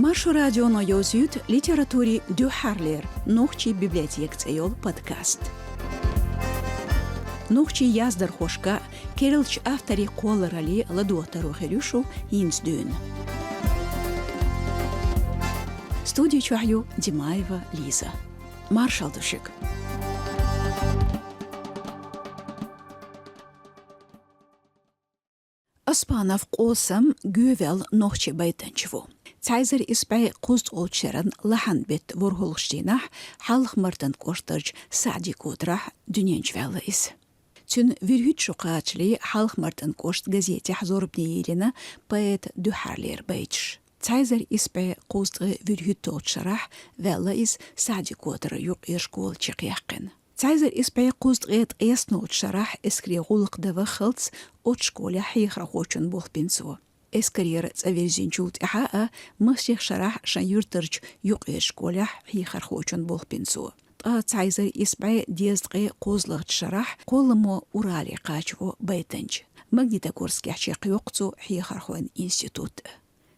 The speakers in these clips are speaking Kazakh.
Маршу радионо ёзют литератури дюхарлер, нухчи библиотек цейол подкаст. Нухчи яздар хошка, керилч автори колорали ладуатару хелюшу инсдюн. Студию чухаю Димаева Лиза. Маршал душик. Аспанов қосым гөвел нохчи байтанчву. Цайзер испай қуст олчеран лахан бет ворхолштинах халх мартан коштарч сади кодрах дюненчвелла ис. Тюн вирхют шукачли халх мартан кошт газете хазорбни елена поэт дюхарлер байтш. Цайзер испай қуст вирхют толчарах велла ис сади кодра юқ иршкол чекяқин. Цайзер испай қуст гет эснот шарах эскрегулық давахылц от школя хихра хочун болпинсу. Эскарьер цаверзинчулт ихаа мсих шарах шаюртырч юқ школя хихар хочун болпинсу. Цайзер испай дездгы қозлығт шарах қолымы урали қачву байтанч. Магнитогорский чеқ юқцу хихар хуан институт.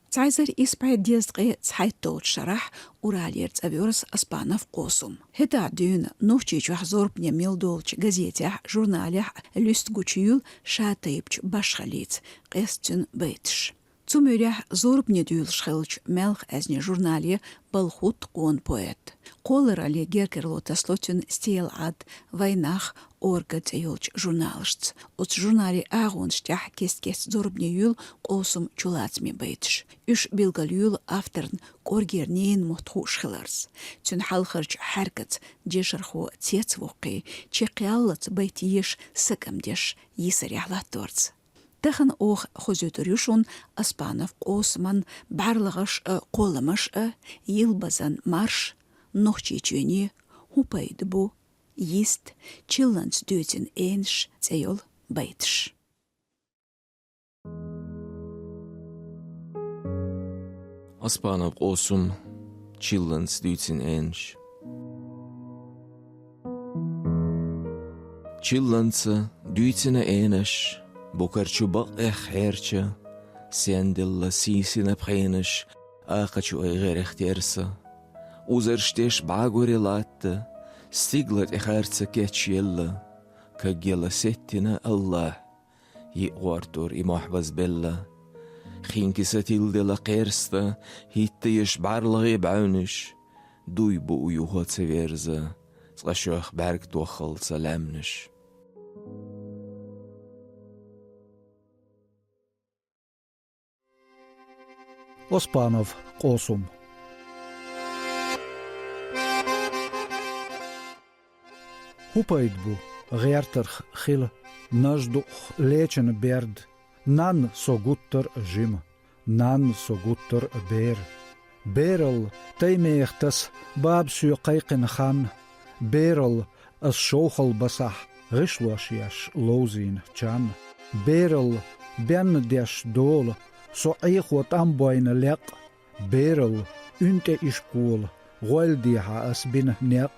Цайзер испай дездгы цайтолт шарах уралиер цаверс Аспанов қосум. Хета дюн нухчи чухзорбне милдолч газетях, журналях люстгучюл шатайпч башхалиц қестюн бейтш. Цумюрях зорбне дюл шхелч мелх азне журнале балхут кон поэт. Колорали геркерлота слотюн стел ад войнах оргад юлч журналшц. От журнале агонштях кест зорбне юл қосум чулацми бейтш. Үш билгал юл авторн коргернейн мотху шхеларс. Тюн халхарч харкац дешарху цецвуқи чеқиаллац бейтиеш сыкамдеш есаряхлаторц. Тахын ох хозютурюшун Аспанов қосман барлығыш қолымыш елбазан марш нохчи чөне хупайды бу ест чилланс дөтін энш цейол байтш. Аспанов қосым чилланс дөтін энш. Чилланса дөтіні энш. Букарчу бақ херча, сендилла сисина пхейнш, ақачу айғер ихтерса. Узарштеш багури латта, стиглат ихарца кетчелла, кагела сеттина Аллах, иғвартур имахбаз белла. Хинкиса тилдила қерста, хиттиеш барлығы бәунш, дуй бу уюха цеверза, сғашуах бәрг туахал саламнш. Аспанов қосум. Хупайдбу ғертарх хил наждух лечен берд, нан согуттар жим, нан согуттар бер. Берл таймеехтас баб сүйқайқин хан, берл as шоухал басах ғишлуашияш лоузин чан. Берл бен деш дол, صعيخ وطنبوين لق بيرل انت اشكول غولديها اسبين نق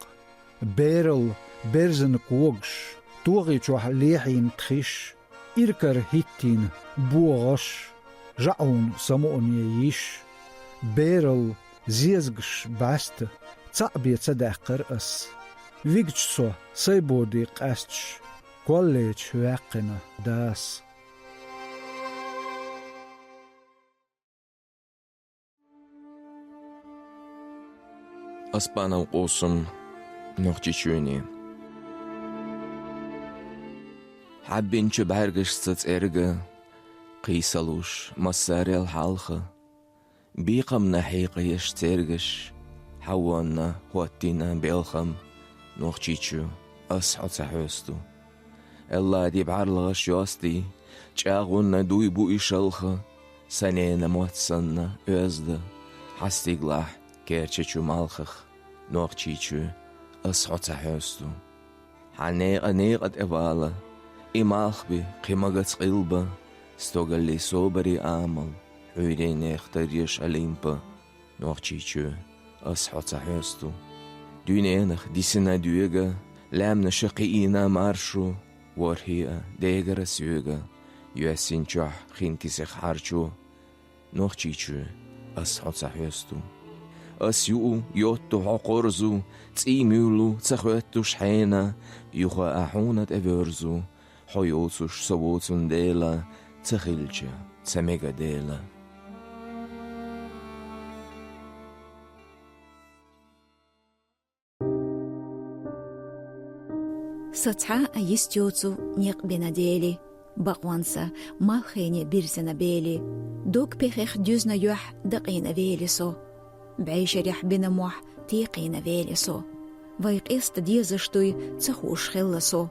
بيرل بيرزن كوغش توغي چوح ليحين تخش إركر هيتين بوغش جعون سمون ييش بيرل زيزغش باست تعبي تدقر اس ويجتسو سيبودي قاستش كوليج واقنا داس. Аспанов қосым нохчи чөне. Хаббинчі бәргішсіц әргі, қисалуш массарел халқы. Биқамна хейқы ештергіш, хауанна хуаттина белхам нохчи чө асхоца хөсту. Элла ди барлығыш ясти, чағунна дуй бу ишалқы, санена матсанна өзді, хастиглах керчечу малхах, нохчичу асхоца хөсту. Ханеғат эвала, имахби қимагат қилба, стогалли собари амал, хүйрен эхтареш алимпа, нохчичу асхоца хөсту. Дюненах дисина дюега, лямна шақиина маршу, ورهيئة ديجر سيوغا يوسين چوح خين كيسيخ حارچو نوخ چيچو أس حصحيستو أس يو يوتو حقرزو تيميولو تخوتو شحينا يخا أحونة أفرزو حيوتوش سووتون ديلا تخيلجا تميغا ديلا Сатха естёцу нек бенадели, бақванса малхене бирсена бели, док пехех дюзна юх дaqina велисо, بعيشريح بنموح تيقين فيلسو ويق است ديزشتوي تخوش خلصو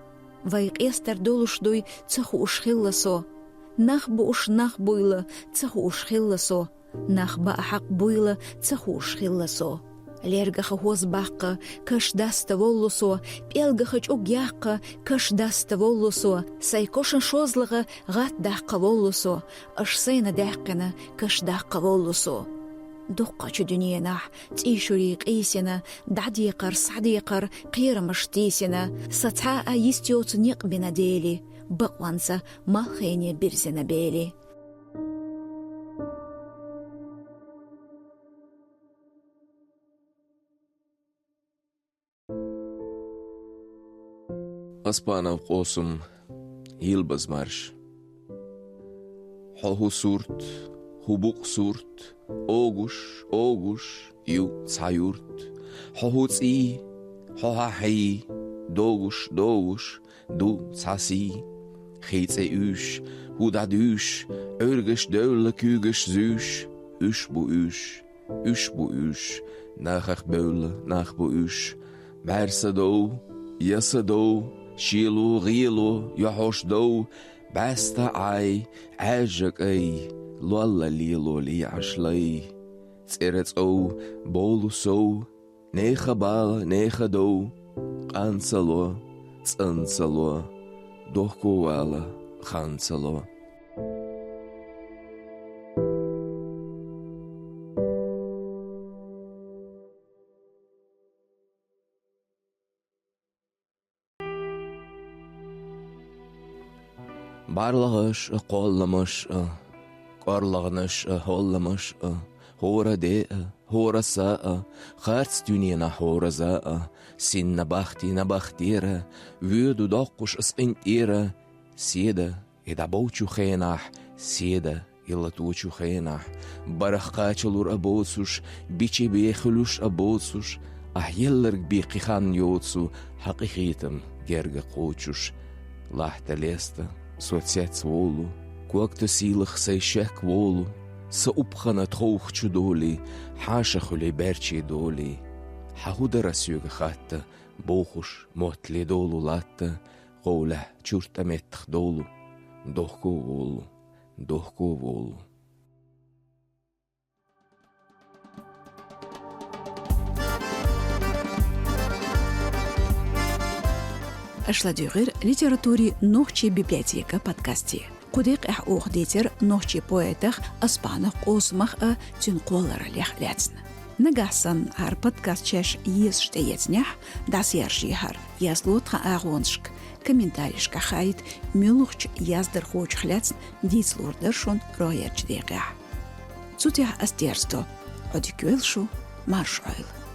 ويق استر دولشتوي تخوش خلصو نخبوش نخبويلا تخوش خلصو نخبا حق بويلا تخوش خلصو ليرغخ هوز باقا كش داست ولوسو بيلغخ اوغياقا كش داست ولوسو سايكوشن شوزلغا غات داقا ولوسو اش سينا داقنا كش داقا ولوسو دقة دنيانح تيشوري قيسنا دعديقر صعديقر قير مشتيسنا سطحاء يستيوت نيق بناديلي بقوانسا ما خيني برزنا بيلي أسبانا وقوسم يلبز مرش حلهو سورت هبوق سورت أوغوش يو تسايورت حهوت حها حي دوغوش دو تساسي خيت ايوش هودا دوش örgüş dölle kügüş züş üş bu üş nachach bölle nach bu üş bersado yasado shilu gilo yahosh do basta ay ajak ay lolla lilo li ashlay tsirets o bolu so necha bal necha do qansalo tsansalo dohkovala khansalo Barlagış qollamış qorlagınış hollamış hora de hora sa kharts dünyana hora za sinna bachtira würde doqqush isintira sieda edabouchu khenah sieda ilatuchu khenah baraqachulur abotsush bichi bekhulush abotsush ahyellerg biqikhan yotsu haqiqitim gerge qochush lahtalesta соцец волу, куакта силах сайшек волу, са упхана тхоух чудоли, хаша хули берчи доли, хахуда расюга хатта, бохуш мотли долу латта, гола чурта метх долу, дохко волу. Ашладюгыр литератури нохчи библиотека подкасти. Кудык ух дитер нохчи поэтах аспанах осмах тюн қолара лехляцн. Нагасан ар подкаст чеш ес штеецнях, дас яржихар, яслотха агоншк, комментаришка хайт, мюлухч яздер хоч хляцн, дицлурдершон роерч дегах. Цутях астерсто, одикюэлшу маршойл.